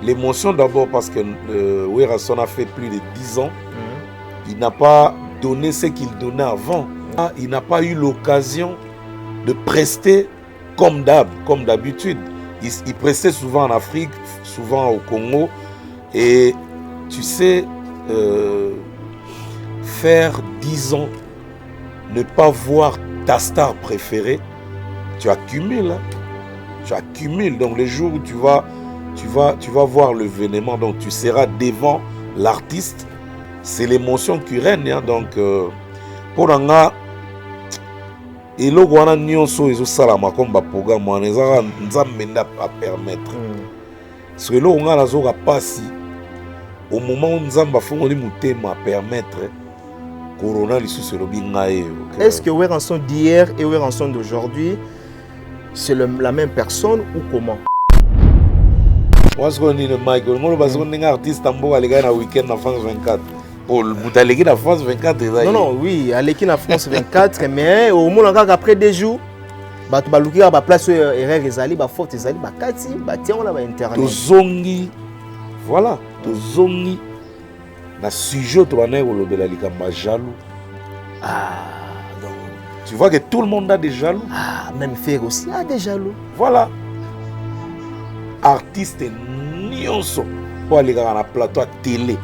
L'émotion d'abord parce que Werrason a fait plus de 10 ans. Il n'a pas donné ce qu'il donnait avant. Il n'a pas eu l'occasion de prester comme d'habitude. Il prestait souvent en Afrique, souvent au Congo. Et tu sais, faire 10 ans, ne pas voir ta star préférée, tu accumules. Hein? Tu accumules. Donc les jours où tu vas voir l'événement, donc tu seras devant l'artiste, c'est l'émotion qui règne. Hein? Donc, pour nga eloko wana nyonso ezosalama comme baprogramme wana ezaka nzambe nde apermettre. Parce que eloko nga nazoka pasi au moment où nzambe afongoli motema apermettre corona lisusu elobi ngai. Est-ce que Werrason d'hier et Werrason d'aujourd'hui, c'est la même personne ou comment? Moi, je connais le Michael. Moi, je suis un artiste tambour à l'égal au week-end en France 24. Pour le bout à l'équipe en France 24. Non, oui, à l'équipe en France 24, mais au moins après 2 jours, bah tu vas lutter à la place erreur ezali, bah faute ezali, bah kati, bah tiens on a internet. To zongi, voilà, to zongi. Na sujet to bana ko lobela likamba jaloux. Donc tu vois que tout le monde a des jaloux. Même Fer aussi a des jaloux. Voilà. Artiste nyonso pour aller dans la plateau à télé,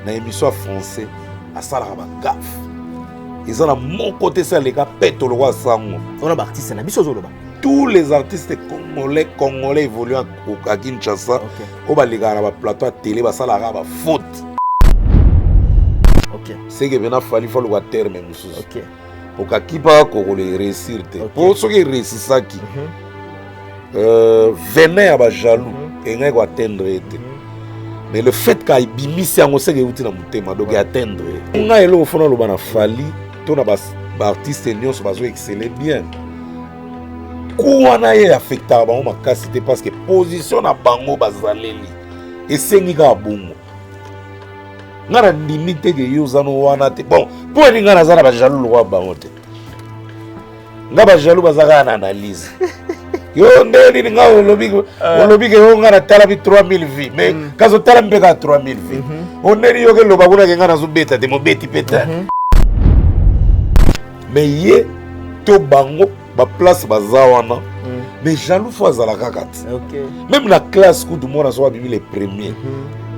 dans l'émission français, à ça la gaffe. Ils ont à mon côté ça les gars pète le roi sango. On a artiste na biso zoloba. Tous les artistes congolais évoluent à Kinshasa. On va aller dans la plateau à télé, bah ça la faute. OK. C'est que maintenant il faut le terme monsieur. OK. Pour qu'il pas congolais réussir. Pour ceux qui réussissent ça qui venez à jaloux et on va atteindre. Mais le fait qu'il bimisi en sait que outil na mutema donc atteindre. On a elo fona lo bana fali, to na ba artiste nyonso bazo exceller bien. Quoi na ye affecta ba makasi te parce que position na bango bazaleli. Et sengi ka bongo. Ngara limite que yoza no wana te. Bon, pour ni ngana za na ba jaloux lo wa bango te. Ngaba jaloux bazaka na analyse. Yo ndeni nga olobi ke nga na tala bi 3000 vies mais kazo tala mbeka 3000 vies oneli yo ke loba kuna ke nga na zo beta te mo beti peta mais ye to bango ba place bazawana mais jaloux fois za la kakati. Même la classe coup du monde so bimi les premiers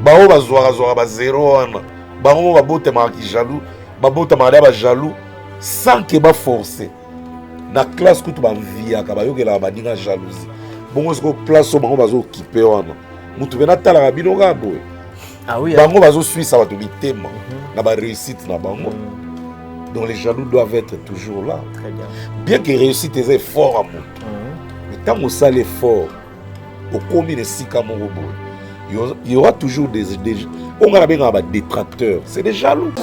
ba o bazwa ba zéro wana bango ba bote ma ki jaloux ba bote ma ba jaloux sans que ba forcer. La classe que tu vas vivre, tu vas avoir jalousie. Bon, est-ce que place où tu vas occuper, tu vas être là, tu vas être ah oui. Tu vas suivre ça, tu vas avoir réussite. Donc les jaloux doivent être toujours là. Très bien. Bien que réussite est fort à moi. Mais tant que ça est fort, au commun de Sikamoro, il y aura toujours des détracteurs. C'est des jaloux.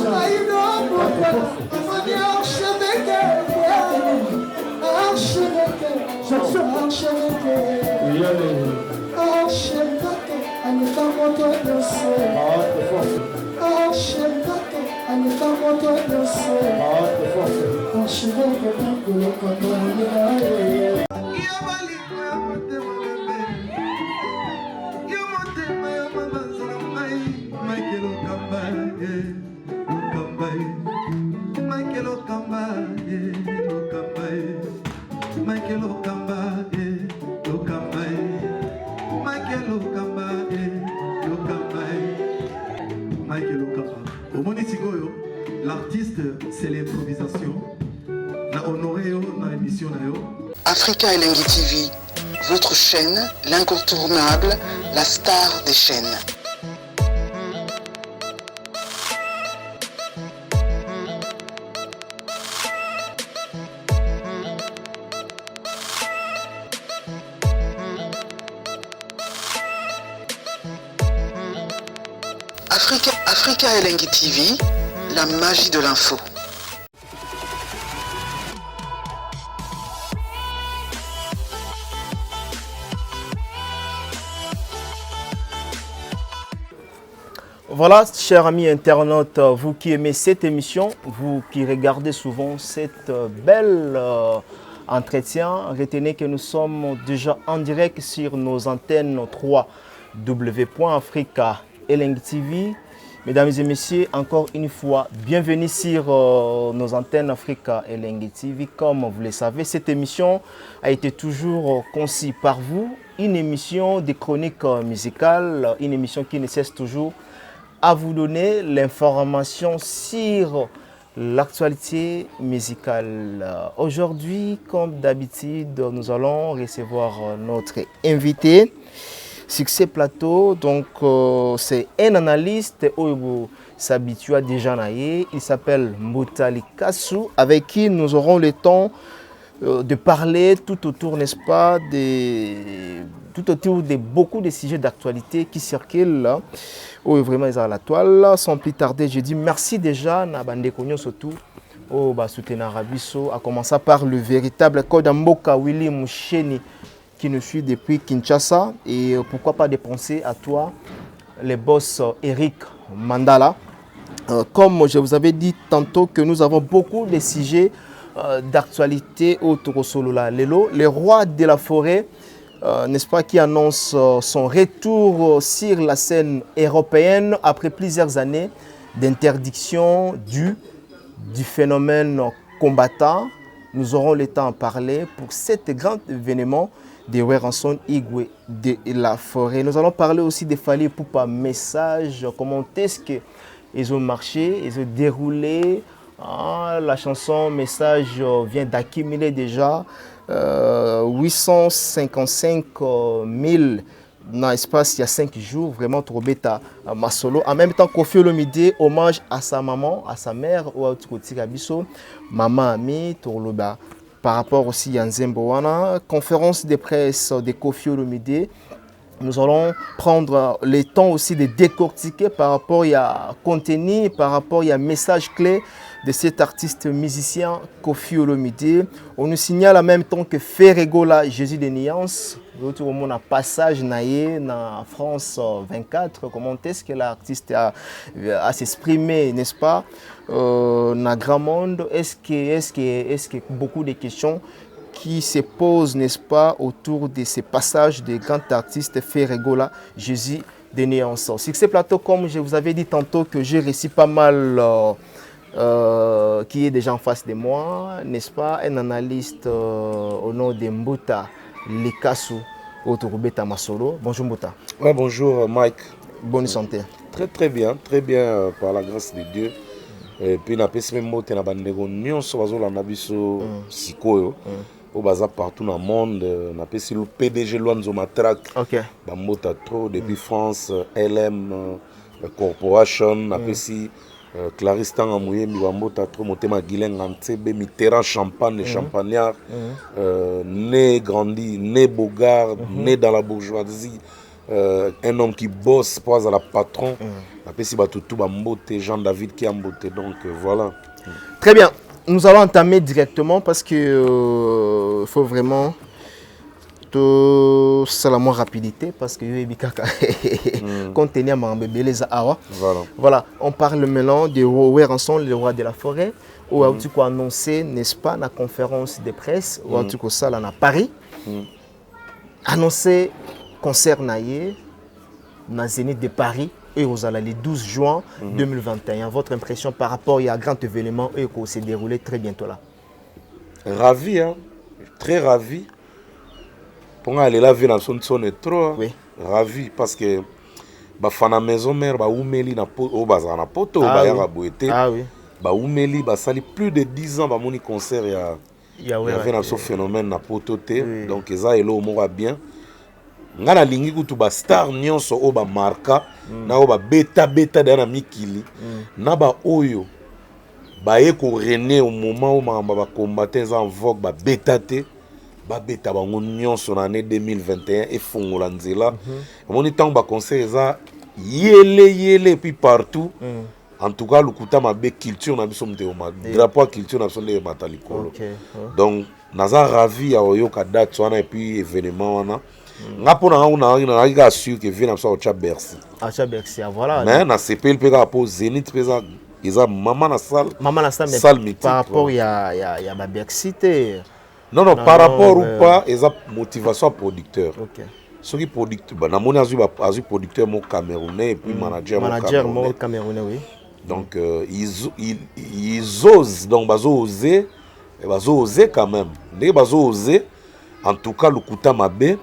L'artiste, c'est l'improvisation. Na honoré dans l'émission. Africa Elengi TV, votre chaîne, l'incontournable, la star des chaînes. Africa Elengi TV, la magie de l'info. Voilà, chers amis internautes, vous qui aimez cette émission, vous qui regardez souvent cette belle entretien, retenez que nous sommes déjà en direct sur nos antennes 3 www.africa-elengi-tv. Mesdames et messieurs, encore une fois, bienvenue sur nos antennes Africa Elengi TV. Comme vous le savez, cette émission a été toujours conçue par vous. Une émission de chroniques musicales, une émission qui ne cesse toujours à vous donner l'information sur l'actualité musicale. Aujourd'hui, comme d'habitude, nous allons recevoir notre invité. Succès Plateau, donc c'est un analyste où s'habitue déjà naïe. Il s'appelle Mbouta Likassou, avec qui nous aurons le temps de parler tout autour, n'est-ce pas, tout autour de beaucoup de sujets d'actualité qui circulent là, où vraiment ils sont à la toile. Sans plus tarder, je dis merci déjà à Bandekogno surtout au soutenir Rabiso, à commencer par le véritable code Mboka Willy Moucheni, qui nous suit depuis Kinshasa, et pourquoi pas de penser à toi, le boss Eric Mandala. Comme je vous avais dit tantôt que nous avons beaucoup de sujets d'actualité autour de Solola Lelo, le roi de la forêt, n'est-ce pas, qui annonce son retour sur la scène européenne après plusieurs années d'interdiction du phénomène combattant. Nous aurons le temps de parler pour cet grand événement de Weranson Igwe de la forêt. Nous allons parler aussi des Fally Ipupa message, comment est-ce qu'ils ont marché, ils ont déroulé. La chanson message vient d'accumuler déjà 855 000 dans l'espace il y a 5 jours, vraiment trop bêta ma solo. En même temps, Koffi Olomide, hommage à sa maman, à sa mère, ou à Tirabiso, maman Ami, Torloba. Par rapport aussi à Nzemboana, conférence de presse de Koffi Olomide. Nous allons prendre le temps aussi de décortiquer par rapport à contenu, par rapport à message clé de cet artiste musicien Koffi Olomide. On nous signale en même temps que Ferregola, Jésus de Nuance, on a passage naïe dans France 24. Comment est-ce que l'artiste a s'exprimer, n'est-ce pas, dans le grand monde? Est-ce que beaucoup de questions qui se posent, n'est-ce pas, autour de ces passages de grands artistes Ferregola, Jésus de Nuance. Succès Plateau, comme je vous avais dit tantôt, que j'ai réussi pas mal. Qui est déjà en face de moi, n'est-ce pas, un analyste au nom de Mbouta Likassou, Otorobeta Masolo. Bonjour Mbouta. Ouais, bonjour Mike. Bonne santé. Très bien, par la grâce de Dieu. Et puis na pesi même moté na bandeko nyonso bazolanda biso sikoyo. Au bazar partout dans le monde, na pesi le PDG Luanzo Matrak. OK. Ba mota trop depuis France, LM Corporation, na pesi Clarisse Tanga Mouyembi Wambota trop motema Guilain Antebe Mitterrand Champagne les champagnards, né grandi, né bogard, né dans la bourgeoisie, un homme qui bosse, pas à la patron. Après si Batoutou Bambote, Jean-David qui a mboté, donc voilà. Très bien, nous allons entamer directement parce que faut vraiment c'est la moins rapidité parce que contenir voilà, on parle maintenant de Weranson, le roi de la forêt, où tu as annoncé, n'est-ce pas, la conférence de presse, où tu as ça là à Paris, annoncé concert naïe, dans Zénith de Paris, et aux le 12 juin 2021. Votre impression par rapport à un grand événement et qui s'est déroulé très bientôt là? Ravi, hein? Très ravi. Pour aller la vie dans son trop, oui. Ravi parce que bah fana maison mère bah oumeli na poto au bazar na poto bah ya rabouete bah oumeli bah sali plus de 10 ans bah moni concert il y avait dans ce phénomène na poto té donc ça elo mora bien ngana lingi kutu ba star nyonso o ba marka na o ba beta na mikili na ba oyo ba eko rené au moment où ba combattants en vogue ba beta té babeta bango nyonso na année 2021 et fongola nzela moni tant ba concert za yele puis partout en tout cas lukuta mabe culture na biso mte ma drapeau culture na biso le matalikolo donc naza ravi ya oyoka date wana et puis événement wana ngapo na nga sûr que vient na biso au Bercy voilà mais na CPL peka po Zénith pesa isa maman na salle par rapport il y a ma Bercy. Non, par rapport ou pas, ils ont motivation producteur. ceux qui producteurs bah namoni azui producteur mon camerounais et puis manager mon camerounais oui. Donc ils osent donc oser quand même. Les oser en tout cas le kuta mabe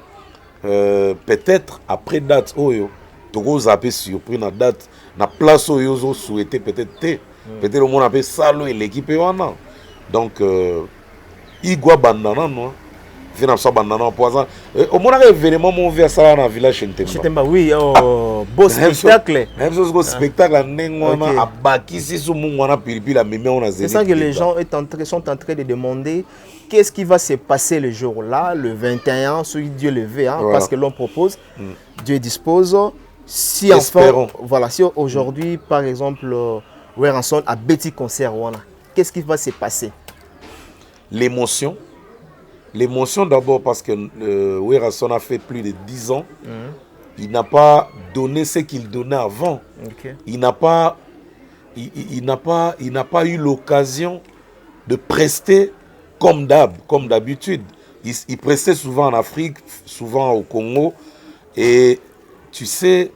peut-être après date oyo toko zapper surpris na date na place oyo zo souhaité peut-être le monde appelle salo et l'équipe wana. Donc igwa bandana no vient ça bandana poison au moins événement mon vers ça dans village Chintemba oui beau spectacle même chose que spectacle nengwana abaki si sous mon wana pilipili la mémé on a c'est ça que les gens sont en train de demander qu'est-ce qui va se passer le jour là le 21 celui Dieu le veut hein, voilà. Parce que l'on propose Dieu dispose si enfin voilà si aujourd'hui par exemple Weranson a petit concert wana qu'est-ce qui va se passer? L'émotion d'abord parce que Weranson a fait plus de 10 ans. Il n'a pas donné ce qu'il donnait avant. Okay. Il n'a pas eu l'occasion de prester comme d'habitude. Il prestait souvent en Afrique, souvent au Congo. Et tu sais,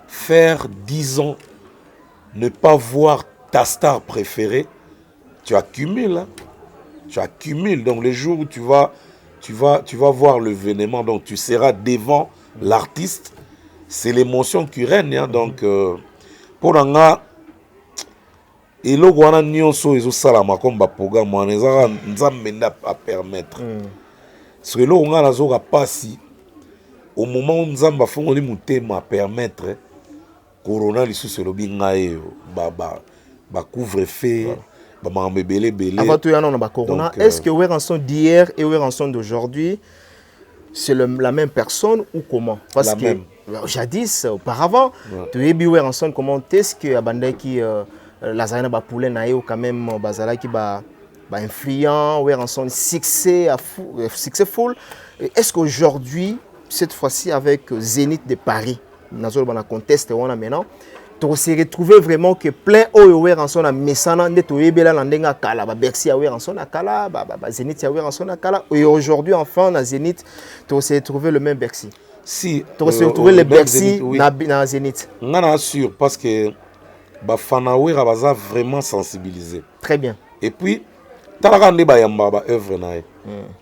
faire 10 ans, ne pas voir ta star préférée, tu accumules. Hein? Tu accumules. Donc les jours où tu vas voir l'événement, donc tu seras devant l'artiste, c'est l'émotion qui règne. Hein? Donc pour nga eloko wana nyonso ezosalama comme baprogramme wana ezaka nzambe nde à permettre. So eloko nga nazoka pasi au moment où nzambe afongoli motema à permettre corona lisusu elobi ngai ba couvre-feu avant tout, il y a un corona. Est-ce que Weranson d'hier et Weranson d'aujourd'hui, c'est la même personne ou comment? Parce que jadis, auparavant, tu as vu Weranson comment est-ce que Abandaki, la Zayana Bapoulé Naïo, quand même, Bazala qui va influent, Weranson successful. Est-ce qu'aujourd'hui, cette fois-ci, avec Zénith de Paris, dans le contexte, on a maintenant. Tu se retrouver vraiment que plein oyo Weranson a mesana ndeto yebela na ndenga kala ba Bercy a Weranson a kala ba Zénith a Weranson a kala et aujourd'hui enfin na Zénith tu se retrouver le même Bercy. Si tu se retrouver le Bercy na Zénith. Ngana sûr parce que ba fana wera baza vraiment sensibilisé. Très bien. Et puis talaka nde ba yamba ba œuvre nae.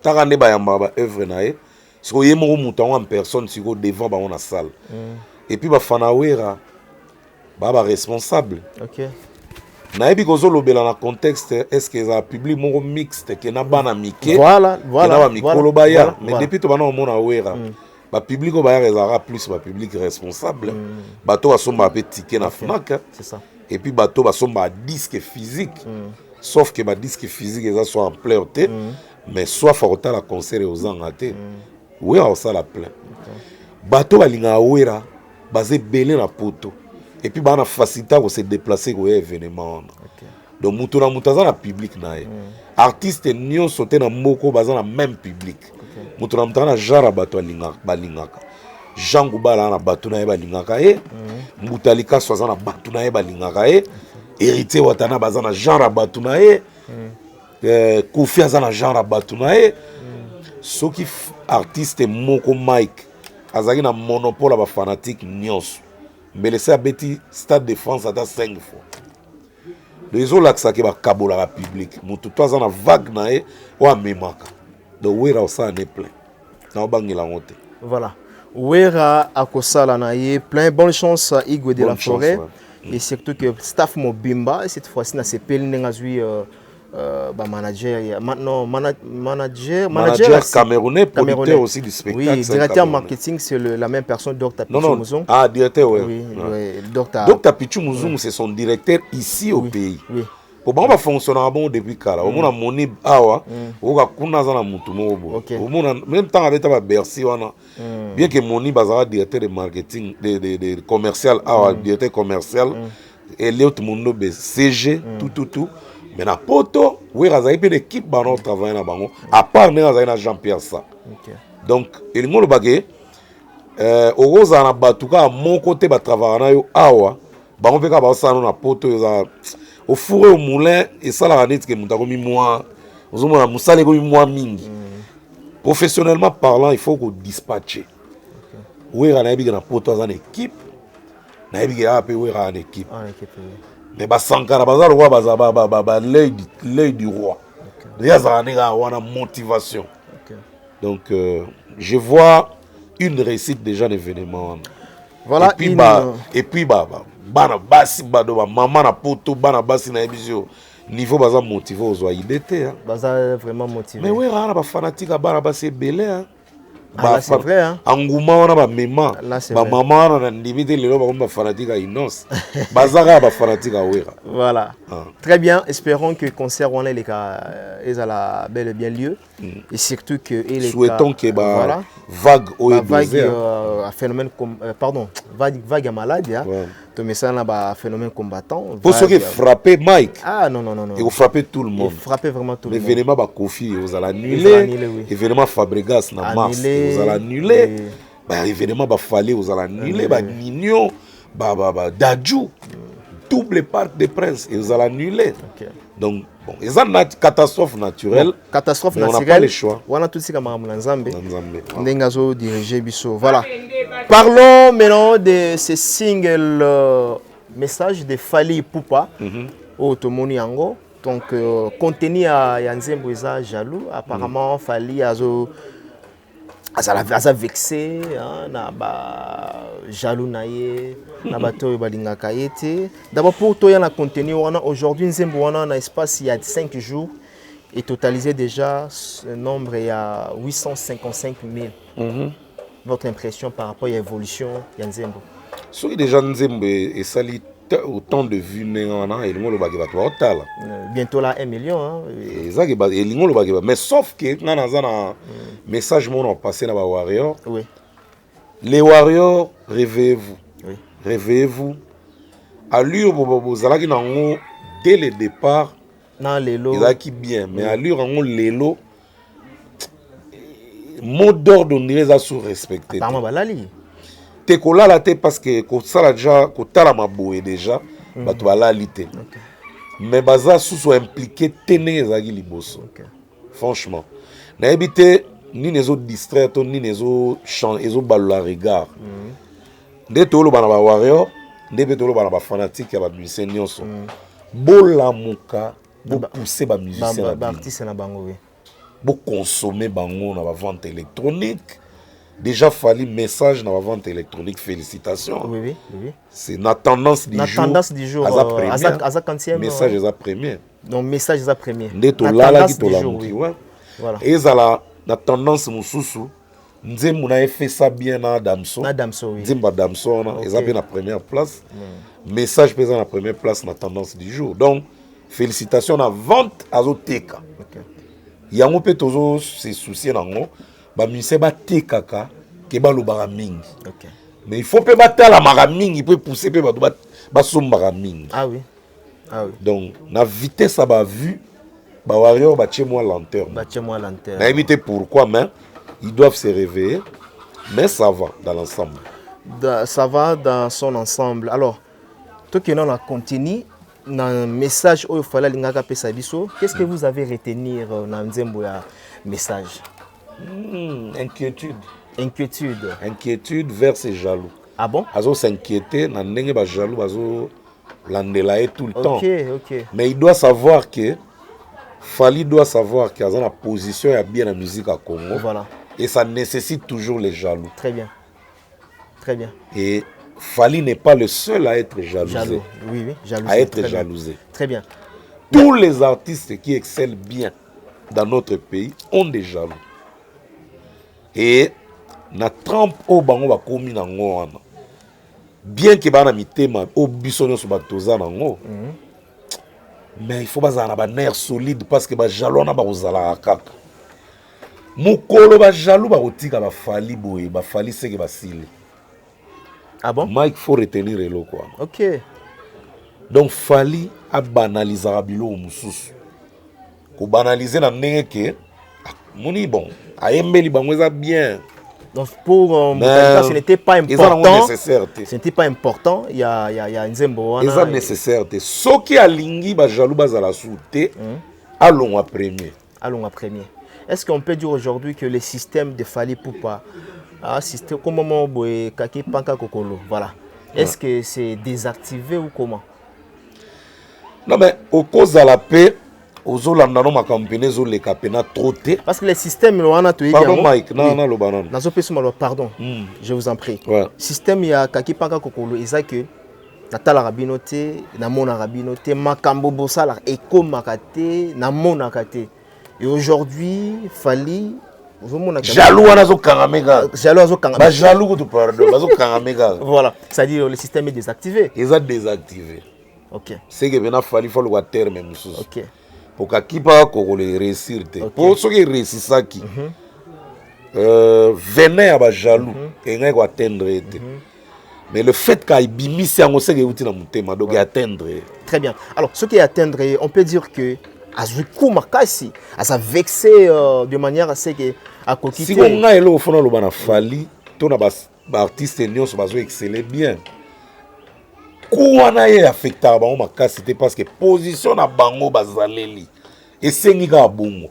Talaka nde ba yamba ba œuvre nae. So yemo mutango en personne siko devant ba on a salle. Et puis ba fana wera baba responsable. OK. Naebi kozolobela na contexte est-ce que ça public mon mixte que na bana mike. Voilà. Mais depuis to bana mona wera. Ba public o ba rezara plus ba public responsable. Bato basomba pe ticket na FNAC. C'est ça. Et puis bato basomba disque physique. Sauf que ba disque physique ça soit en plein té mais soit forta la concert aux angaté. Wera ça la plein. Bato balinga wera basé belé na poto. Et puis bah on a facilité à se déplacer au événement. Donc mutuna mutaza na public nae. Artiste nyon sauté na moko baza na même public. Mutuna mutana jara bato balingaka. Jean Goubala na bato na balingaka e. Mutalika soza na bato na balingaka e. Héritier Watana baza na jara bato na e. Kofi aza na jara bato na e. Soki artiste moko Mike azaki na monopole ba fanatique nyonso. Mais laissez à Betty Stade de France à 5 fois. Les autres là qui sont kabola la public, mutu toi en vague nae ou à memaka. Donc wera ça n'est plein. Na bangi la honte. Voilà. Wera akosala nae plein bonne chance à Igwe de la Forêt et surtout que staff Mobimba cette fois-ci na CPL ngazui manager maintenant manager camerounais producteur aussi du spectacle. Oui, directeur marketing c'est la même personne Dr Pichou Mouzong. Ah directeur ouais. Oui, Dr Pichou Mouzong c'est son directeur ici au pays. Oui. Pour ba fonctionner bon depuis kala. Au mona moni awa o ka kuna za na mutu mobo. Au mona même temps avec ta Bercy wana. Bien que moni bazara directeur de marketing de commercial awa directeur commercial et l'autre monde be CG tout. Mais na poto, oui, razai pe l'équipe banon travaille na bango. À part ne razai na Jean-Pierre ça. Donc, il ngolo bagé ogoza na batuka mon côté ba travailler na yo awa, bango pe ka ba sa na poto za au four au moulin et ça la net que mutako mi moi. Ozomona musale ko mi moi mingi. professionnellement parlant il faut qu'on dispatche wera na yebi na poto za équipe na yebi ya pe wera en équipe mais basankara bazalo kwa baza l'œil du roi déjà ça n'a wana motivation donc je vois une réussite déjà l'événement voilà et puis bana basi bado ba maman na poto bana basi na ebizio niveau baza motivé aux idété hein baza vraiment motivé mais wera na ba fanatique bana basi belé hein là c'est vrai hein enguma wana ba mema ba maman wana na ndimite lelo ba komba fanatique inos bazaka ba fanatique wera voilà très bien espérons que le concert wana les cas ezala bel et bien lieu et surtout que et souhaitons que voilà vague un phénomène comme pardon vague à maladie hein to message là ba phénomène combattant pour ceux qui frapper Mike non il faut frapper tout le monde frapper vraiment tout le monde l'événement ba Kofi aux annuler événement Fabregas na mars aux annuler ba événement ba Fallé aux annuler ba Nino ba Dadju double parc des princes et aux annuler donc bon ils ont une catastrophe naturelle mais on n'a pas le choix on a tout ce comme Nzambe ndengazo diriger biso voilà parlons maintenant de ce single message de Fally Ipupa au Tomoni Yango donc contenu à Nzembo eza jaloux apparemment Fally azo vexé na ba jaloux naie na bato balingaka yete d'abord pour toi na contenu wana aujourd'hui Nzembo wana na espace il y a 5 jours et totalisé déjà le nombre il y a 855 000 votre impression par rapport à l'évolution de Nzembo soki déjà Nzembo et sali autant de vues nena et lingo lobaki bato baotala bientôt là 1 million hein ezaki ba et lingo lobaki mais sauf que ngana za na message mon passé na ba warrior oui les warriors réveillez-vous oui réveillez-vous allure bozalaki nango dès le départ na lelo ezaki bien mais allure nango lelo mot d'ordre on dirait ça sous respecté apparemment balali te kolala te parce que kosala déjà kotala maboye déjà bato balali te mais baza susu impliqué te ndenge ezalaki liboso franchement nayebi te nini ezodistraire to nini ezobalola regard nde tooloba na bawarrior nde mpe tooloba na bafanatique ya bamusicien nyonso bolamuka bopousse bamusicien na bango boconsommer bango na bavente électronique déjà fallu message dans la vente électronique félicitations oui c'est la tendance du jour message est à premier donc message est à premier ndeto lala ki to la muki ouais voilà et ça la tendance mususu Nzembo na fait ça bien na Damso oui Nzembo Damso na eza bien la première place message pesant la première place na tendance du jour donc félicitations na vente azoteka yango pe tozo se soucier nango ba mise ba tekaka ke ba lobaka mingi mais il faut pe batala maka mingi peut pousser pe ba sombaka mingi ah oui donc na vitesse à ba vue ba warrior ba tche moi lanterne na éviter pourquoi mais ils doivent se réveiller mais ça va dans l'ensemble ça va dans son ensemble alors toi qui non a continue dans message où il fallait lingaka pesa biso qu'est-ce que vous avez retenir dans Nzembo ya message inquiétude vers ces jaloux ah bon azo s'inquiéter na ndenge ba jaloux bazo landela tout le temps OK mais il doit savoir que Fally doit savoir qu'il y a une position ya bien la musique à Congo voilà et ça nécessite toujours les jaloux très bien et Fally n'est pas le seul à être jalousé. Oui, jalousé. À être jalousé. Très bien. Tous les artistes qui excellent bien dans notre pays ont des jaloux. Et na trempe au bango ba komi nango wana. Bien que bana mitema au bisono so batoza nango. Mais il faut bazana ba nerf solide parce que ba jaloux na ba kozala kaka. Mukolo ba jaloux ba kotika ba Fally boye, ba Fally seke ba sili. Ah bon? Mike faut retenir le quoi. OK. Donc Fally a banalisé bilo mususu. Ko banaliser na ndenge ke moni bon, ayembeli bango eza bien. Donc pour ce n'était pas important. Ce n'était pas important, il y a Nzembo wana. Eza nécessaire te. Soki alingi ba jaloux bazala souté, allons à premier. Est-ce qu'on peut dire aujourd'hui que le système de Fally Ipupa, système comme Kaki Panka Kokolo, voilà. Est-ce que c'est désactivé ou comment? Non mais au cause de la paix, aux Olandano ma campagne les capena trotté. Parce que le système pardon Mike, non le banane. Pardon, je vous en prie. Ouais. Système il y a Kaki Panka Kokolo, ils que Natala Rabinote, Namona Rabinote, Makambo Bossala, Eko Makate, Namona Kate. Et aujourd'hui, Fally jaloux anazo kangamega. Jaloux azo kangamega. Ba jaloux tu pardon, bazo kangamega. Voilà, c'est-à-dire le système est désactivé. Ils ont désactivé. OK. C'est que maintenant Fally faut le terme même chose. OK. Pour qu'akipa ko le réussir te. Pour ceux qui réussissent ça qui venez à ba jaloux et ngai ko atteindre te. Mais le fait qu'il bimisi en sait que outil na mutema donc atteindre. Très bien. Alors ce qui est atteindre, on peut dire que Azuku Makasi, à sa vexé de manière à ce que à côté. Si on a elo fona lo bana Fally, to na ba artiste nyonso bazo exceller bien. Kouana ye affecta bango makasi c'était parce que position na bango bazaleli esengi ka bongo.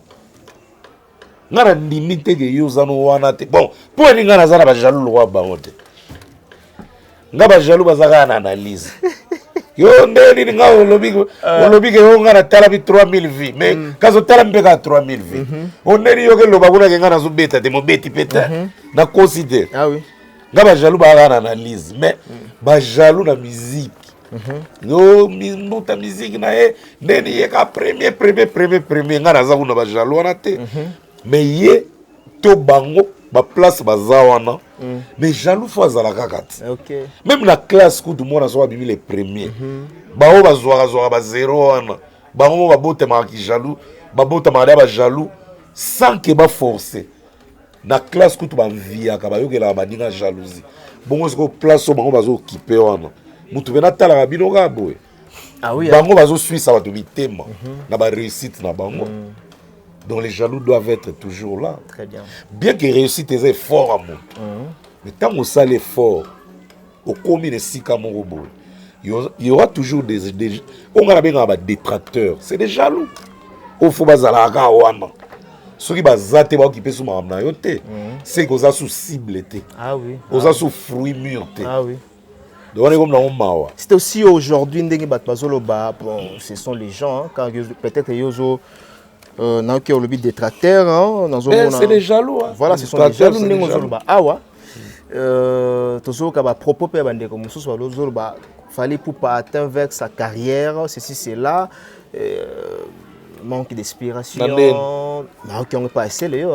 Ngara ndimi te ke yozano wana te. Bon, pour ni ngana zana ba jaloux lo wa bango te. Ngaba jaloux bazaka na analyse. Yo ndeni nga olobi ke yo ngana tala bi 3000 vies mais kazo tala mbeka 3000 vies. Ondeni yo ke lo bakuna ke ngana zo beta te mo beti peta na considère. Ah oui. Ngaba jaloux bazaka na analyse mais ba jaloux na musique. Yo ta musique na e ndeni ye ka premier ngana za kuna ba jaloux wana te. Mais ye to bango ba place bazawana mais jaloux faut azala kakati. OK. Même la classe coup du monde soit bimi les premiers bao bazwa ba zéro wana bango ba bote ma ki jaloux ba bote ma ba jaloux sans que ba forcer na classe coup ba via ka ba yokela ba ninga jalousie bongo ko place bango bazo occuper wana mutu bena tala ka bino ka boy. Ah oui. Bango bazo suivre ça ba to bitema na ba réussite na bango. Donc les jaloux doivent être toujours là. Très bien. Bien que réussite est fort à mon. Mais tant qu'on sait l'effort, au commun de Sika Morobo, il y aura toujours des on a bien des détracteurs. C'est des jaloux. Au faut bazala ka wana. Ceux qui bazate ba occuper sous ma na yote. C'est qu'on a sous cible té. Ah oui. On a sous fruit mûr té. Ah oui. Donc on est comme dans un mawa. C'est aussi aujourd'hui ndenge batbazolo ba bon, ce sont les gens hein, quand peut-être yozo n'a que le but détracteur hein, c'est les jaloux hein. Voilà, ce sont les jaloux ndenge zolo ba awa tozo ka ba propos pe bande comme mususu ba zolo ba Fally Ipupa atteindre vers sa carrière ceci c'est là manque d'inspiration non qui ont pas essayé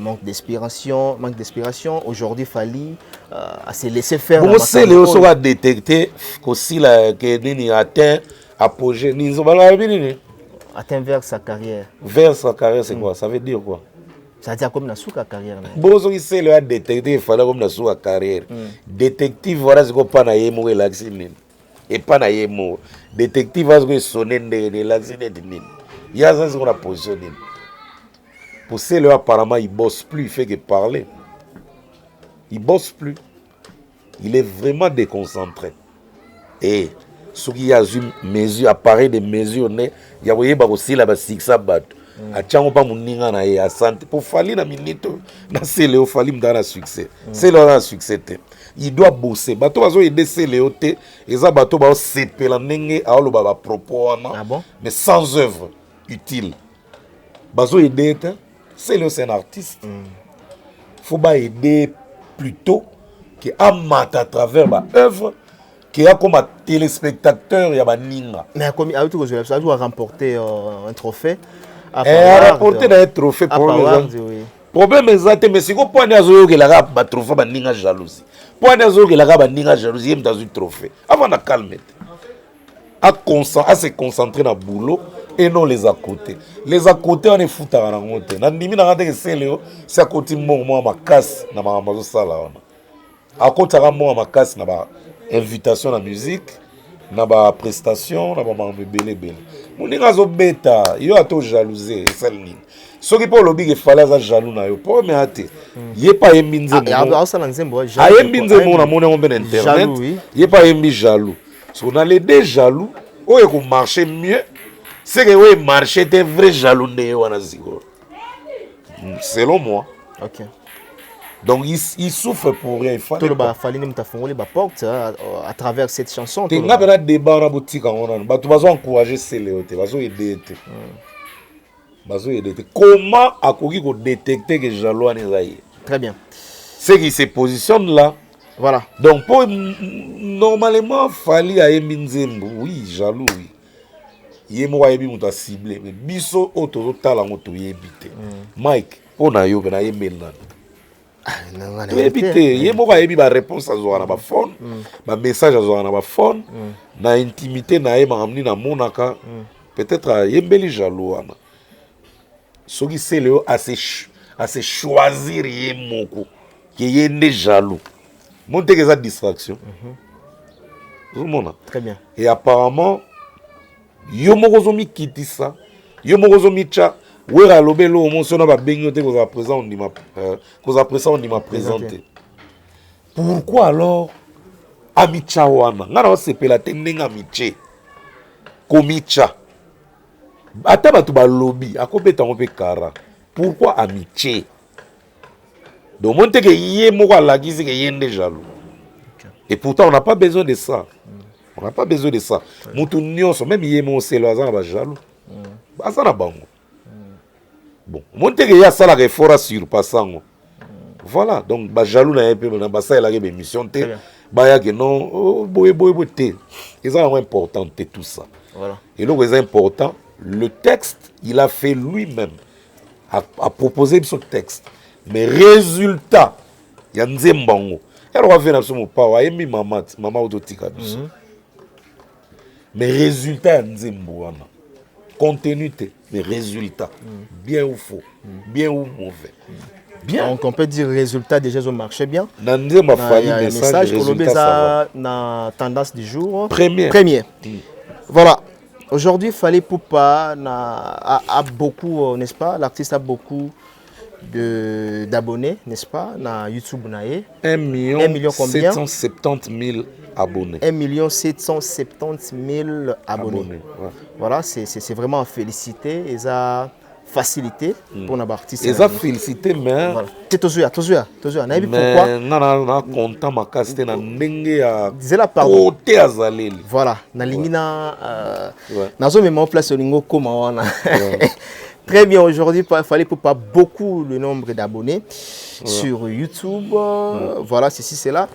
manque d'inspiration aujourd'hui Fally à se laisser faire bon c'est les aussi va détecter qu'aussi la que nini atteint apogée ni zo bala bini atteint vers sa carrière. Vers sa carrière, c'est quoi? Ça veut dire quoi? Ça veut dire comme dans sa carrière. Bon, ce qui c'est le détective, il fallait comme dans sa carrière. Détective, voilà ce qu'on pas na yemo relaxiner. Et pas na yemo. Détective, voilà ce qu'on sonne de relaxiner. Il y a ça ce qu'on a positionné. Pour cela, apparemment, il bosse plus, il fait que parler. Il bosse plus. Il est vraiment déconcentré. Et ce qui a une mesure, appareil de mesure, il y a aussi la basique bat. A tchango pa muninga na ya santé pour Fally na minito na Céléo Fally mdana succès. C'est là succès. Il doit bosser. Bato bazo aider Céléo te, eza bato ba sepela ndenge a lo ba propos wana. Ah bon? Mais sans œuvre utile. Bazo aider te, Céléo c'est un artiste. Faut ba aider plutôt que amata à travers ba œuvre. Qui a comme téléspectateur, il y a Ninga. Mais comme il a remporté un trophée. Il a remporté un trophée pour le problème est mais si vous prenez un trophée, il y a jalousie. Prenez un jalousie, il y a un trophée. Avant de calmer, à se concentrer dans le boulot et non les à côté. Les à côté, on est foutu à la montagne. C'est à côté de moi, ma casse, na ma sala. À côté de moi, ma casse, na ma invitation à la musique, na ba prestation, na ba belé belé. Moninga zo beta, yo ato jalousie et ça ni. Ce qui pour lobby que fallait ça jaloux na yo. Pour me hâte. Yé pas yembinze mo. Ah ça nzembo. Ah yembinze mo na mona on ben internet. Yé pas yembi jaloux. So on a les deux jaloux, o e ko marcher mieux. C'est que oui marcher t'es vrai jaloux né wana zigo. selon moi. Ok. Donc il souffre pour rien. Il Tout le monde fallait nous t'affronter la porte à travers cette chanson. Tu as un débat dans la boutique. Tu vas encourager Céléo. Tu vas aider. Comment a-t-il détecter que Jaloua n'est pas? Très bien. C'est qu'il se positionne là. Voilà. Donc, normalement, il fallait à Eminzembo. Oui, jaloux, oui. Il est a ciblé. Mais biso auto talent auto éviter. Mike, on a eu un email là. Tu éviter. Il y a réponse à son phone, un message à son phone, na intimité na emamni na monaka. Peut-être il y a jaloux. Ce qui c'est le à se choisir yemoko qui est né jaloux. Monter que ça distraction. Très bien. Et apparemment yomokozomi kiti ça. Yomokozomi cha wera lobelo omonso na ba bengote ko za présent on m'a présenté. Pourquoi alors amicha wana? Ngana osepela tendenga amiche. Komicha. Ata batu ba lobby akobeta on pe kara. Pourquoi amiche? Donc, on que yé jaloux. Et pourtant, on n'a pas besoin de ça. On n'a pas besoin de ça. Même yé mon jaloux. Bon, on que y a ça la fora sur passant. Voilà, donc jaloux na peu na ça la émission té. Ba que non, boy té. C'est important tout ça. Voilà. Et donc c'est important, le texte, il a fait lui-même à proposer son texte. Mais résultat, il y a un zémbango. Elle va venir sur mon papa, elle m'a maman autotika. Mais résultat, il y a un zémbango. Contenu, mais résultat. Bien ou faux, bien ou mauvais. Bien. Donc on peut dire résultat déjà ça marche bien. Dans ma famille, message résultat na tendance du jour. Premier. Voilà. Aujourd'hui, Fally Ipupa a beaucoup, n'est-ce pas? L'artiste a beaucoup d'abonnés, n'est-ce pas? Na YouTube nae. 1 million combien? 770 000 abonnés. 1 770 000 abonnés. Ouais. Voilà, c'est vraiment à féliciter et ça facilité pour nos artistes. Et ça félicité, mais. Voilà. C'est toujours. Pourquoi? Non, content ma casté na ndenge à. Disais la parole. Côté azaleli. Voilà, na lingina. Nazo même en place au lingo comme on a. Très bien, aujourd'hui, il fallait pas beaucoup le nombre d'abonnés sur YouTube. Voilà, ceci, c'est là.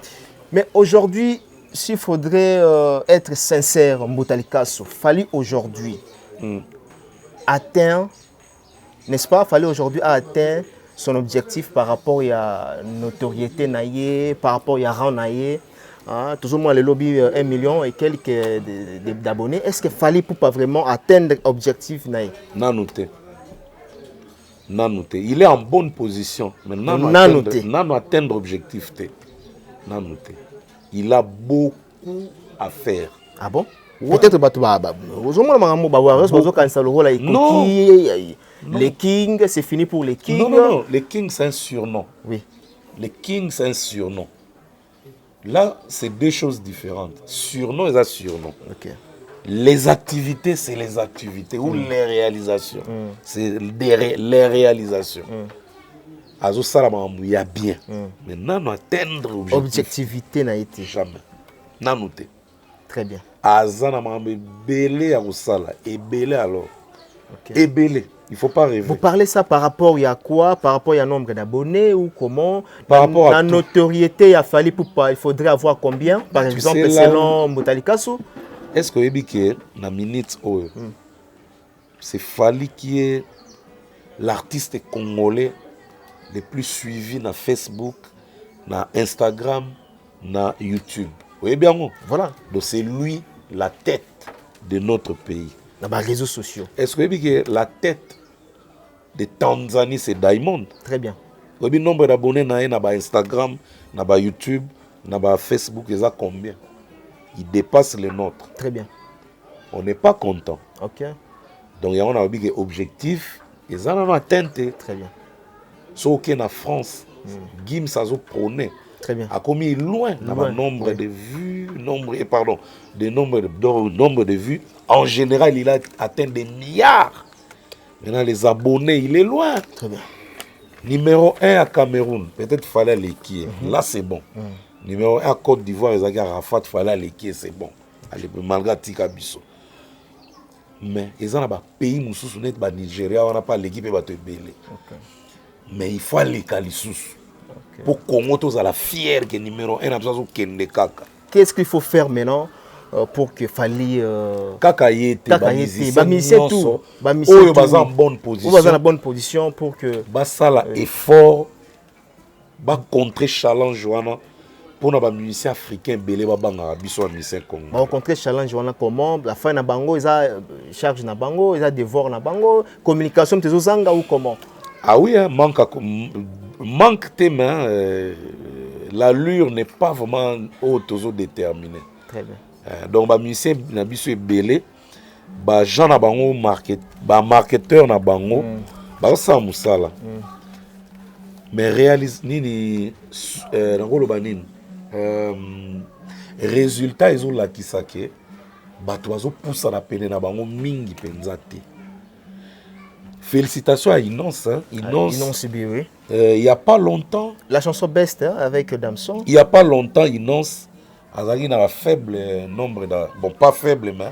Mais aujourd'hui, s'il faudrait être sincère, Mbotalikasso, fallait aujourd'hui atteindre, n'est-ce pas, fallait aujourd'hui atteindre son objectif par rapport à la notoriété naïe, par rapport à la rang naïe. Toujours moins le lobby 1 million et quelques d'abonnés. Est-ce qu'il fallait pour pas vraiment atteindre l'objectif naïe? Non, noté. Il est en bonne position. Mais non atteindre l'objectif. Il a beaucoup à faire. Ah bon? Peut-être non. Les Kings, c'est fini pour les Kings. Non. Les Kings, c'est un surnom. Oui. Les Kings, c'est un surnom. Là, c'est deux choses différentes. Surnom et surnom. Ok. Les activités, c'est les activités ou les réalisations. C'est les réalisations. Azo Salama, il y a bien. Mais non, atteindre l'objectif. Objectivité n'a été. Jamais. Non, noté. Très bien. Azana m'a belé à Osala. Et belé alors. Et belé. Il ne faut pas rêver. Vous parlez ça par rapport à quoi? Par rapport à nombre d'abonnés ou comment? Par rapport à la notoriété, il a fallu pour pas. Il faudrait avoir combien? Par exemple, selon Mbotalikasso. Est-ce que vous na minute c'est Fally qui est l'artiste congolais le plus suivi na Facebook, na Instagram, na YouTube. Vous voyez bien? Voilà. Donc c'est lui la tête de notre pays. Dans les réseaux sociaux. Est-ce que la tête de Tanzanie c'est Diamond? Très bien. Vous avez le nombre d'abonnés na Instagram, na YouTube, na Facebook, ils ont combien? Il dépasse les nôtres. Très bien. On n'est pas content. Ok. Donc, on a dit objectif, ils en ont atteint. Très bien. Sauf qu'en France, Gims a prôné. Très bien. A commis loin le nombre de vues, nombre de vues. En général, il a atteint des milliards. Maintenant, les abonnés, il est loin. Très bien. Numéro 1 à Cameroun, peut-être fallait l'équier. Là, c'est bon. Numéro 1 à Côte d'Ivoire, ils ont Arafat, fallait l'équier, c'est bon. Allez, malgré Tika Bisso. Mais ils ont un pays, nous Nigeria, on n'a pas l'équipe, il va te belé. Mais il faut aller à l'issous. Pour Congo, tous à la fière que numéro 1 a besoin de Kaka. Qu'est-ce qu'il faut faire maintenant pour que Fali Kaka yete bamiser tout en bonne position en bonne position pour que basala effort ba contrer challenge wana pour na ba musicien africain belé ba banga biso musicien Congo ba contrer challenge wana comment la fin na bango ils a charge na bango ils a devoir na bango communication tezo zanga ou comment. Ah oui, hein, manque tes mains, l'allure n'est pas vraiment auto-déterminée. Très bien. Donc, les musiciens sont belés, les gens sont marketeurs, ils sont moussala. Mais réalise, résultat, ils ont la kisake, ils poussent à la peine, ils ont mingi penzate. Félicitations à Inonce. Hein. Inonce, oui. Il n'y a pas longtemps. La chanson Best hein, avec Damson. Il n'y a pas longtemps, Inonce a un faible nombre. Bon, pas faible, mais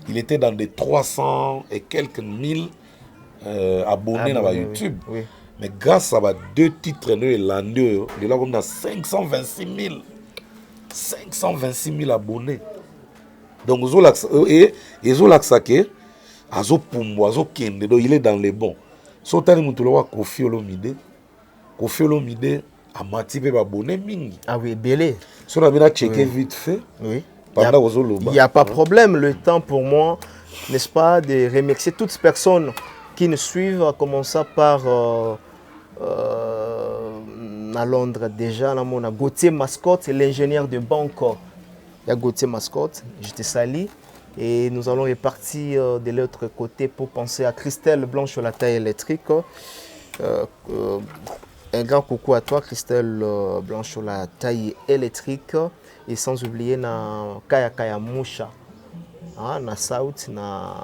il était dans des 300 et quelques mille abonnés dans YouTube. Oui. Mais grâce à deux titres, il est là comme dans 526 000. 526 000 abonnés. Donc, ils ont l'accès. Azo Pumbo, Azo Kende, donc il est dans les bons. Sotani Moutoulawa Kofi Olomide. Kofi Olomide a motivé abonné mingi. Ah oui, belé. Si on a bien checké vite fait. Oui. Il n'y a pas de problème. Le temps pour moi, n'est-ce pas, de remercier toutes ces personnes qui nous suivent, à commencer par à Londres déjà, on a Gauthier Mascotte, l'ingénieur de Bangkok. Il y a Gauthier Mascotte, je te salue. Et nous allons repartir de l'autre côté pour penser à Christelle Blanche sur la taille électrique. Un grand coucou à toi, Christelle Blanche sur la taille électrique. Et sans oublier na Kaya Kaya Moucha. Na South, na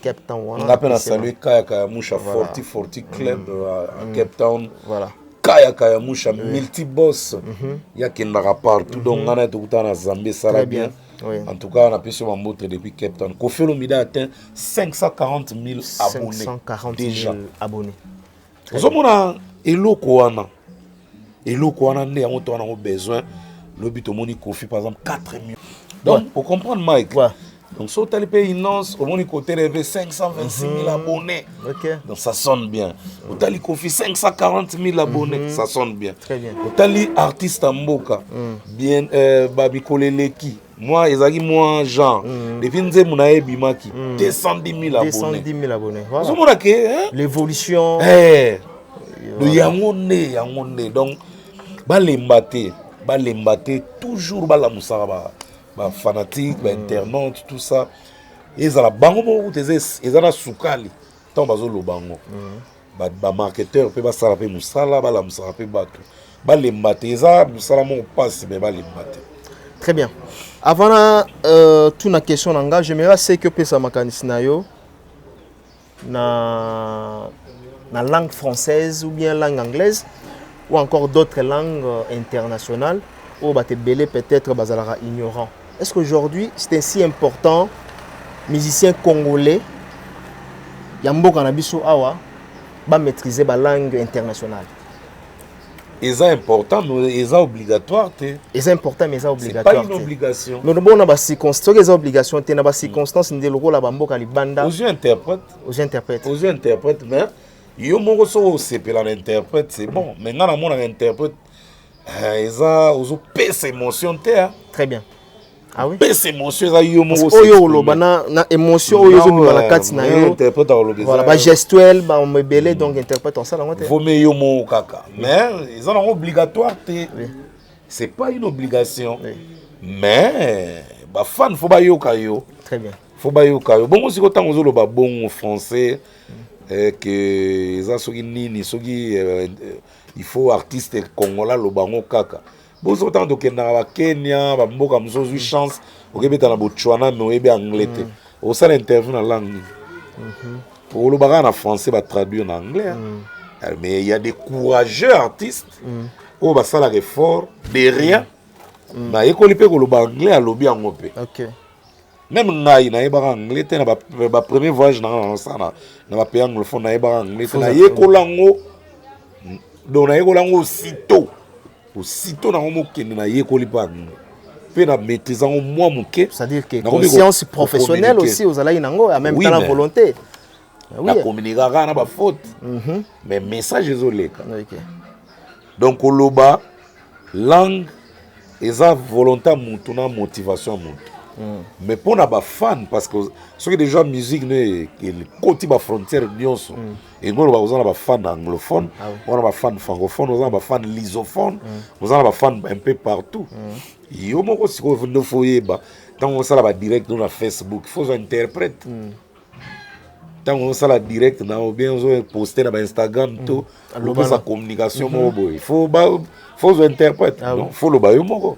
Cape Town. On appelle à saluer Kaya Kaya Moucha, 40-40 Club à Cape Town. Voilà. Kaya Kaya Moucha, multi-boss. Il y a qui n'a partout. Donc, on a tout à Zambie, ça va bien. Oui. En tout cas, on a pu se montrer depuis Cape Town. Kofi Olomide a atteint 540 000 abonnés. 540 déjà. 000 abonnés. Nous avons eloko wana. Eloko wana ne yango to wana besoin. Le but au moni Kofi par exemple 4 millions. Donc, pour comprendre Mike. Ouais. Donc, si tu as payé Inonce, au moni côté rêvé 526 000 abonnés. Okay. Donc, ça sonne bien. Au Tali Kofi 540 000 abonnés. Ça sonne bien. Très bien. Au Tali artiste Mboka. Bien, Babi Koleleki. Moi, moi, Jean. Depuis que je suis Bimaki, 210 000 abonnés. 210 000 abonnés. Voilà. L'évolution. Le Yangone. Donc, Balembate, toujours Balamoussara, fanatique, internaute, tout ça. Et ils ont la bango, ils ont la soukali. Tant bazo lo bango. Marketeur, peut basalaper moussala, balamoussaraper batou. Balembate, ils ont moussala mon passe, mais balembate. Très bien. Avant toute la question, j'aimerais savoir que peut-être mécanisme na langue française ou bien langue anglaise ou encore d'autres langues internationales où peut-être bazalara ignorant. Est-ce qu'aujourd'hui c'est ainsi important musiciens congolais yamboka na biso awa ba maîtriser la langue internationale? C'est important, mais c'est obligatoire. C'est important, mais c'est obligatoire. C'est pas une obligation. Nous avons des circonstances, des obligations. Nous avons des circonstances, nous avons des circonstances. Aux interprètes. Aux interprètes. Aux interprètes, mais yo moko so sepela l'interprète, c'est bon. Mais quand on a un interprète, ils ont pèse émotion. Très bien. Ah oui. Pèse émotion, ça yo moko. Oyo loba na émotion, oyo zo bima la kati na yo. Interprète à l'oloba. Voilà, ba gestuel, ba mebele donc interprète en ça la faut mais yo mo kaka. Mais ils ont obligatoire. C'est pas une obligation. Mais ba fan faut ba yo kayo. Très bien. Faut ba yo kayo. Bon aussi quand on zo loba bon français que ça soki nini soki il faut artiste congolais lo bango kaka. Bon autant de Kenya, ba mboka mzozu chance okebeta na Botswana mais oyebi anglais te. Au ça l'interview na langue. Pour le bagage en français va traduire en anglais. Mais il y a des courageux artistes où bah ça la effort de rien. Na école pe ko lo anglais à lobby en opé. OK. Même ngai na yeba anglais te na ba premier voyage na ça na ba pays anglophone na yeba anglais te na yekola ngo donc na yekola ngo aussitôt na mo kende na yekoli pa pe na maîtriser ngo moi moké, c'est-à-dire que conscience professionnelle aussi aux alai nango en même temps la volonté. Oui. La communication na ba faute. Mais message ezoleka. OK. Donc oloba langue eza volonté mutu na motivation mutu. Mais pour na ba fan parce que ceux qui déjà musique ne côté ba frontière nyonso et ngolo ba ozana ba fan anglophone, on a ba fan francophone, on a ba fan lusophone, on a ba fan un peu partout. Yo moko siko no foyeba tant on ça la direct dans la Facebook, il faut interprète. Tant on ça la direct na ou bien on poster na ba Instagram tout, pour sa communication mobo, il faut interprète. Donc faut le ba yo moko.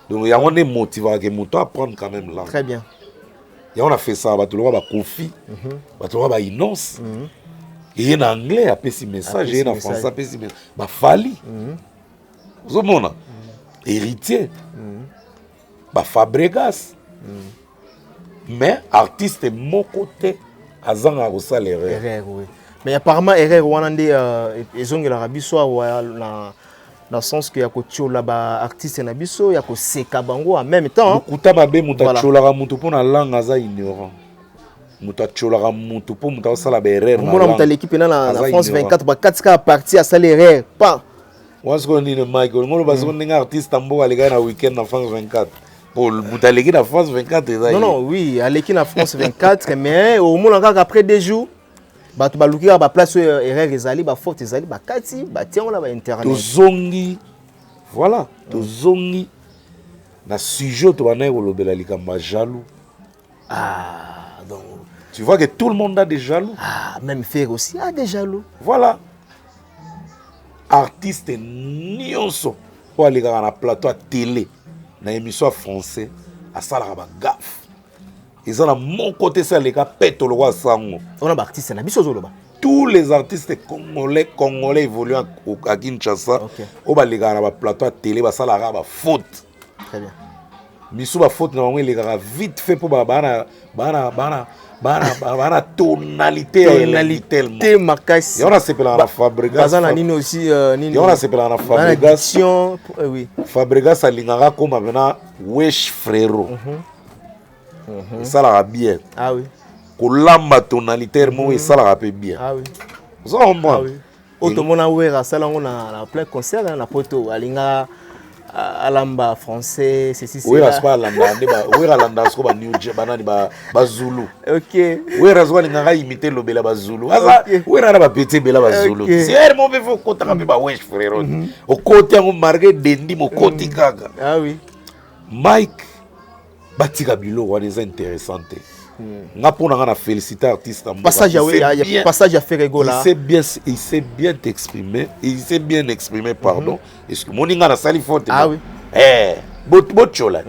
Donc il y a un motivation que mon apprendre quand même là. Très bien. Et on a fait ça, bah tout le monde a Kofi, bah tout le monde a Inonce. Et en anglais après ces messages, et en français après ces messages, bah Fali. Vous avez héritier. Bah Fabregas. Mais artiste de mon côté, azang a reçu l'erreur. Oui. Mais apparemment erreur wanande ils ont l'Arabie soit dans le sens que y a ko tchola ba artiste na biso ya ko seka bango en même temps kuta mabe muta tchola mutu pona langue aza ignorant muta tchola mutu po muta sala ba erreur na mona muta l'équipe na France 24 ba 4 ka parti à sala erreur pas once ko ni le Michael ngolo bazo ninga artiste ambo alega na weekend na France 24 pour muta l'équipe na France 24 non oui à l'équipe na France 24 mais au moins après 2 jours ba to baluki ba place erreur ezali ba faute ezali ba kati ba tiens la ba internet to zongi voilà to zongi na sujet to bana ko lobela likamba jaloux donc tu vois que tout le monde a des jaloux même faire aussi a des jaloux voilà artiste nyonso po alika na plateau à télé na émission français à sala ba gaffe. Ils ont mon côté ça les gars pète le roi sango. On a des artistes na biso zoloba. Tous les artistes congolais évoluent à Kinshasa. Au bas les gars na ba plateau à télé ba sala ba faute. Très bien. Misu ba faute na les gars vite fait pour bana tonalité makasi. Et on a s'appelé la Fabregas. Bazana nini aussi nini. Et on a s'appelé la Fabregas. Oui. Fabregas a lingara comme maintenant wesh frérot. Ça la bien. Ah oui. Kolamba tonalité mo et ça la rappelle bien. Ah oui. Ça on voit. Automona wera ça là on a plein concert na poto alinga alamba français ceci c'est. Oui, la spa alamba oui alamba sko ba New Banani ba Zulu. OK. Oui razwa linga imiter lobela ba Zulu. Asa oui na ba petit bela ba Zulu. C'est mon be faut kota ka ba wesh frère. Au côté on marqué dendi mo koti kaka. Ah oui. Mike Batika Bilo wana intéressante. Nga pona nga na féliciter artiste passage à Ferrego là. Il s'est bien exprimé pardon. Est-ce que moninga na sali faute? Ah oui. Botchola.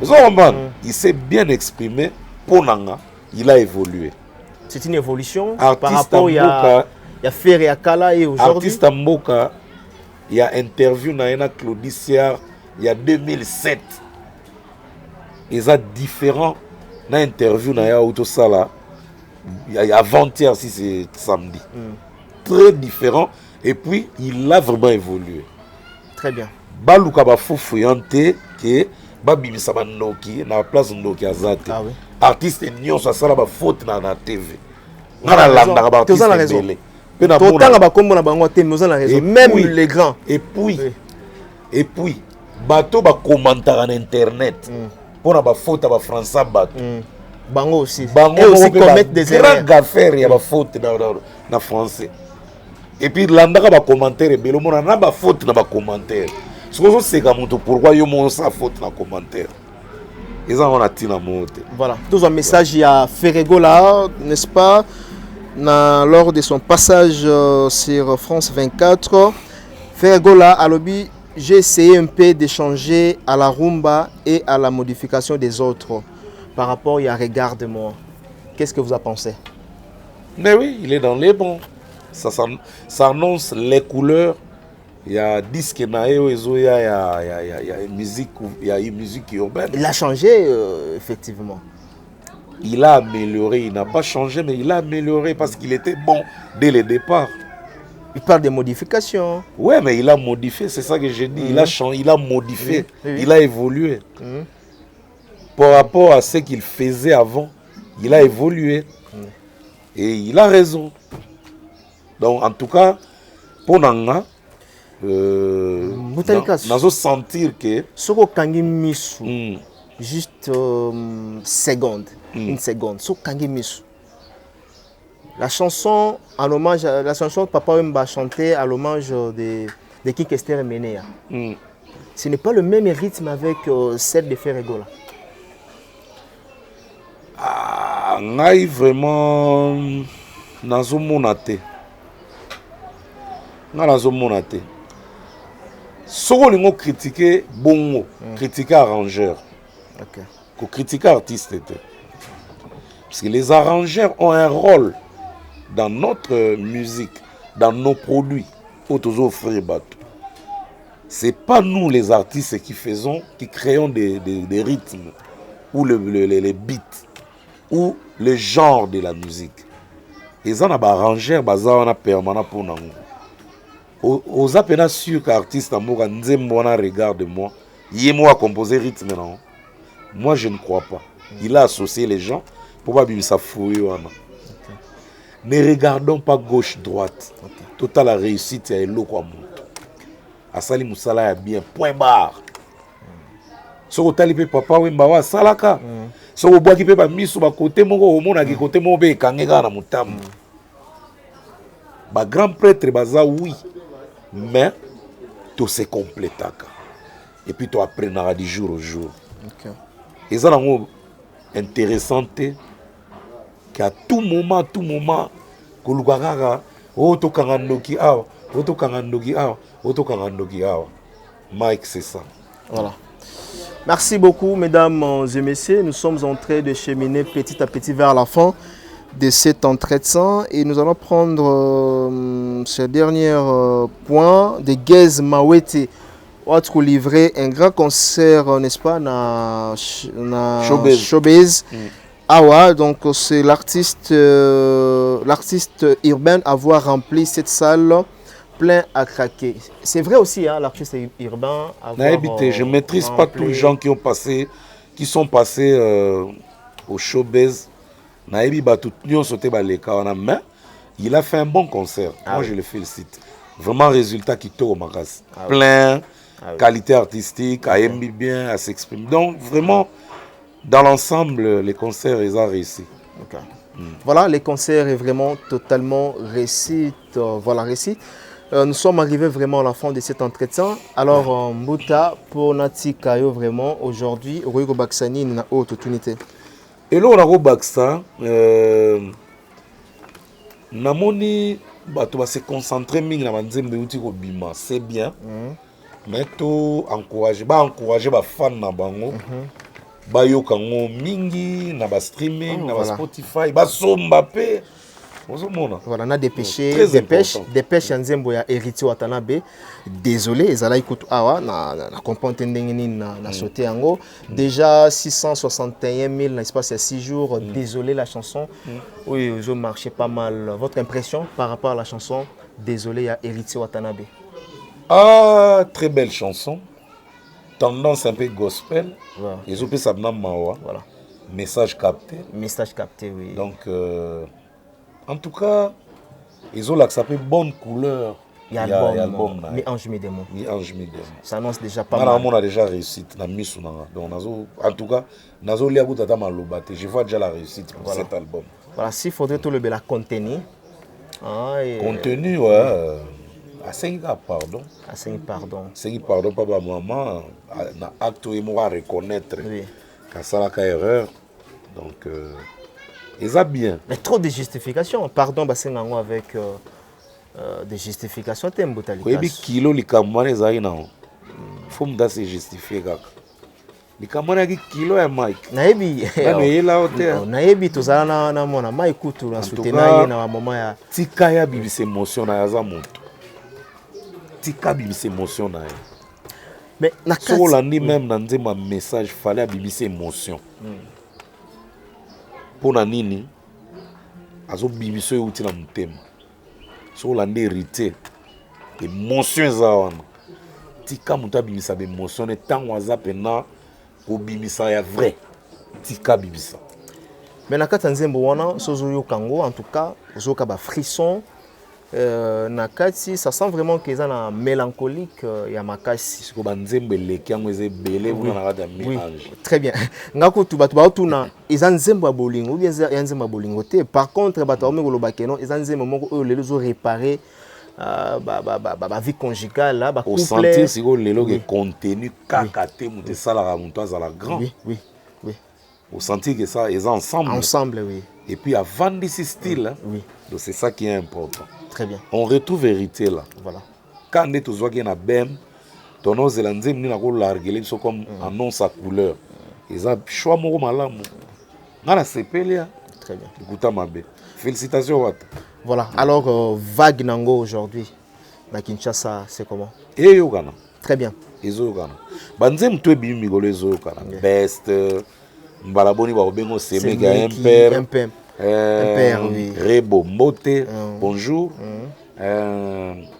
Vous comprenez? Il s'est bien exprimé ponanga, il a évolué. C'est une évolution artiste par rapport il y a Ferré à Kala et aujourd'hui. Artiste Mboka, il y a interview na Claudicia il y a 2007. Ils sont différents dans l'interview na Autosala avant-hier si c'est samedi. Très différent et puis il a vraiment évolué. Très bien. Baluka ba foufouyante que babimisa bandoki na place ndoki azate. Ah oui. Artiste nyonso asala ba faute na TV. Na landa ba artiste belé. Pe na totanga ba kombo na bango te mais la raison même les grands. Et puis bato ba commentaire en internet. Pour na faute ba français bato. Bango aussi. Et aussi commettre des erreurs. Grande affaire ya ba faute na français. Et puis landaka ba commentaire belo mona na ba faute na ba commentaire. Ce que c'est comme pourquoi yo mon sa faute na commentaire. Ils ont a tina monte. Voilà, tout un message il y a Ferrego là, n'est-ce pas? Lors de son passage sur France 24, Ferrego là à lobby. J'ai essayé un peu d'échanger à la rumba et à la modification des autres par rapport à Regarde-moi. Qu'est-ce que vous en pensez? Mais oui, il est dans les bons. ça annonce les couleurs. Il y a disque il y a une musique urbaine. Il a changé, effectivement. Il a amélioré, il n'a pas changé, mais il a amélioré parce qu'il était bon dès le départ. Il parle des modifications. Ouais, mais il a modifié, c'est ça que j'ai dit. Il a changé, il a modifié, il a évolué. Par rapport à ce qu'il faisait avant, il a évolué. Et il a raison. Donc, en tout cas, pour Nanga, nazo sentir que soko kangi misu juste seconde une seconde soko kangi misu la chanson en hommage la chanson Papa Wemba chanté à l'hommage de King Esther Menea. Ce n'est pas le même rythme avec celle de Ferregola. ngai vraiment nazo monate soko lingo critiquer bongo, critiquer arrangeur, ko critiquer artiste. Parce que les arrangeurs ont un rôle dans notre musique, dans nos produits. C'est pas nous les artistes qui créons des rythmes ou les beats ou le genre de la musique. Les arrangeurs sont permanents pour nous. Aux appels sûr qu'artiste regarde-moi, il a composé rythme. Non? Moi je ne crois pas. Il a associé les gens pour pas ça fouiller. Ne regardons pas gauche-droite. Total la réussite est l'eau. Asali Moussala est bien. Point barre. Si vous avez papa Wemba salaka. Si vous avez pas mis sur côté mon côté mon bé kangega na mutam. Ba grand prêtre baza oui. Mais tout se complète. Et puis tu apprendras du jour au jour. Et ça c'est intéressant qu'à tout moment Kolugara Oto Kangandoki Awa, Oto Kangandoki Awa, Oto Kangandoki Awa. Mike, c'est ça. Voilà. Merci beaucoup, mesdames et messieurs. Nous sommes en train de cheminer petit à petit vers la fin de cet entretien et nous allons prendre ce dernier point de Gez Mawete. On va livrer un grand concert, n'est-ce pas, na Showbiz. Awa, donc c'est l'artiste urbain à avoir rempli cette salle plein à craquer. C'est vrai aussi, hein, l'artiste urbain. Je ne maîtrise pas tous les gens qui sont passés au Showbiz. Mais il a fait un bon concert. Moi, je le félicite. Vraiment, résultat qui tourne au magasin. Plein, qualité artistique, à aimer bien, à s'exprimer. Donc, vraiment, dans l'ensemble, les concerts, ils ont réussi. Voilà, les concerts est vraiment totalement réussi. Voilà, réussi. Nous sommes arrivés vraiment à la fin de cet entretien. Alors, Mbouta, pour Nati Kayo, vraiment, aujourd'hui, Roygo Baksani, n'a autre opportunité. Et là, on a Baksa. Namoni, tu vas se concentrer c'est bien. Mais tu encourager les fans na bango. Bayoka mingi na ba streaming na ba Spotify ba somba pe. Voilà, on a dépêché, dépêche Nzembo ya Héritier Watanabe. Désolé, ezala ikutu awa na comprendre ndengeni na sauté yango. Déjà 661 000 l'espace de 6 jours. Désolé la chanson. Oui, je marchais pas mal. Votre impression par rapport à la chanson Désolé ya Héritier Watanabe? Ah, très belle chanson. Tendance un peu gospel. Ils ont fait ça mawa. Voilà. Message capté. Message capté, oui. Donc en tout cas, ils ont l'accepté bonne couleur. Il y a l'album. Mi Ange Mi Démon. Ça annonce déjà pas mal. On a déjà réussi. Donc, en tout cas, je vois déjà la réussite pour cet album. Voilà, s'il faudrait tout le la contenu. Contenu, ouais. À 5 pardon. À 5 pardon. 5 pardon, papa, maman. Acte et moi reconnaître qu'à ça la erreur. Donc, ils ont bien. Mais trop de justifications. Pardon, bah, c'est avec des justifications. Oui, kilo li kamane zaina. Faut me se justifier. likamonaki kilo ya Mike nayebi nano eyela o te nayebi tozala na mwana Mike kutu na soutenir ye na moment ya tika ya bibisa émotion na yaza moto tika bibisa émotion na ye mais na kati so olandi même na nzembo message fallait abibisa émotion mpona nini azobimisa oyo euti na motema so olandi hérité émotion eza wana tika moto abimisa baémotion ne ntango aza mpena kobimisa ya vrai tika bibisa mais na kati ya nzembo wana so ozoyoka yango en tout cas ozoyoka bafrisson na kati ça sent vraiment que eza na mélancolique ya makasi siko banzembo eleki yango eza ebele kuna na kati ya mélange très bien nga kutu bato baotuna eza nzembo ya bolingo ou bien eza nzembo ya bolingo te par contre bato baomi kolobake non eza nzembo moko oyo lelo ezoréparé vie conjugale osentir sikoyo lelo ke contenu kaka te moto esalaka moto azala grand osentir que ça eza ensemble oui. Et puis avandisi style oui. Donc c'est ça qui est important. Très bien. On retrouve vérité là. Voilà. Quand on est tous na bem, tono zelandais mni na ko larguer so comme annonce sa couleur. Ils ont choix moko malamu. Ngana sepelia. Très bien. Écoute mabe. Félicitations Wata. Voilà. Alors vague nango aujourd'hui na Kinshasa, c'est comment? Et yokana. Très bien. Ezo yokana. Banzem to bimi migolo ezo yokana. Best mbalaboni ba obengo semega impère. Oui. Rebo Mote, bonjour.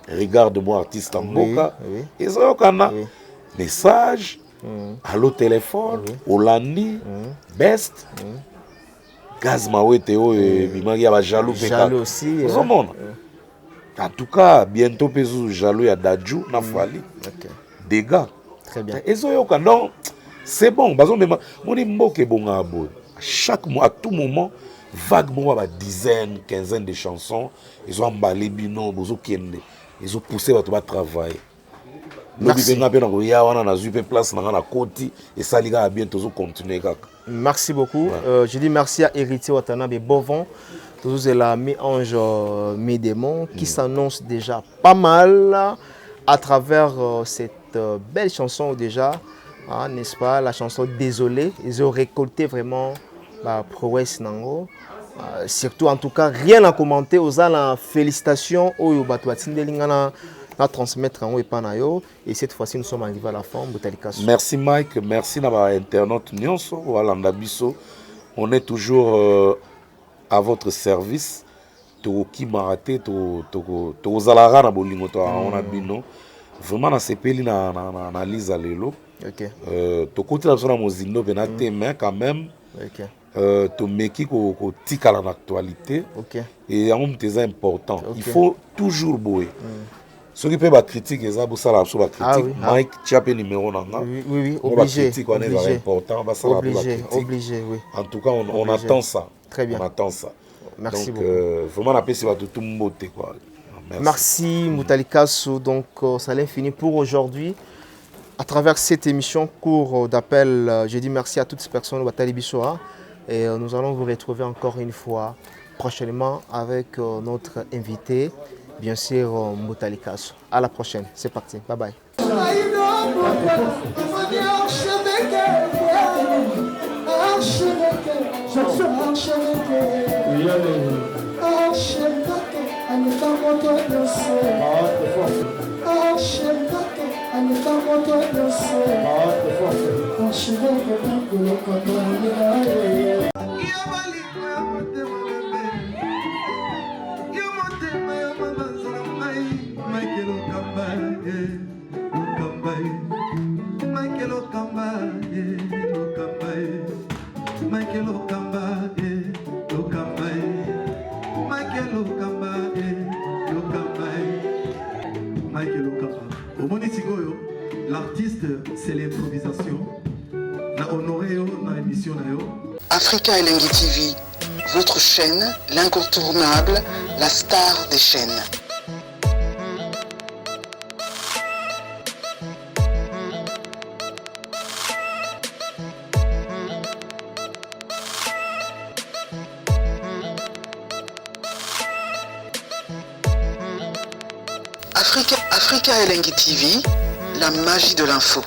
Regarde-moi artiste en Mboka. Et ça, message, allo téléphone, Olandi, best, Gaz Maweteo et Bimagi à jaloux. Jaloux aussi. En tout cas, bientôt, Pézou jaloux à Dadju, Nafali. Dégâts. Très bien. Et ça, non, c'est bon. Mon Mboka est bon à bout. Chaque mois, à tout moment, vaguement à dizaines, quinzaine de chansons, ils ont emballé bino, ils ont poussé à travailler. Merci beaucoup. Je dis merci à Héritier Watanabe Bovon. Tous la mélange Médémon qui s'annonce déjà pas mal à travers cette belle chanson déjà, hein, n'est-ce pas, la chanson Désolé. Ils ont récolté vraiment la prouesse nango. Surtout en tout cas rien à commenter aux ala félicitations au à transmettre en et cette fois-ci nous sommes arrivés à la fin. Merci Mike, merci à internaute nyonso voilà ndabiso on est toujours à votre service to ki maraté to zalara na bolingo to on a bino vraiment na sepeli na analyse lelo OK to côté la zone mozindo benate mais quand même OK to meki ko tika l'actualité. OK Et c'est important. Okay. Il faut toujours boire. Ceux qui peuvent critiquer ça pour ça la critique Mike tu as un numéro nanga. Oui, obligé. Obligé. Important obligé oui. En tout cas on attend ça. Très bien. On attend ça. Merci donc, beaucoup. Vraiment la paix tout beauté quoi. Merci Moutalikasso. Donc ça l'est fini pour aujourd'hui. À travers cette émission cours d'appel, je dis merci à toutes ces personnes au Batali Bissoa. Et nous allons vous retrouver encore une fois prochainement avec notre invité, bien sûr Moutalikasso. À la prochaine, c'est parti, bye bye. L'artiste, c'est l'improvisation. Na honoré na émission na yo. Africa Elengi TV, votre chaîne, l'incontournable, la star des chaînes. Africa Elengi TV, la magie de l'info.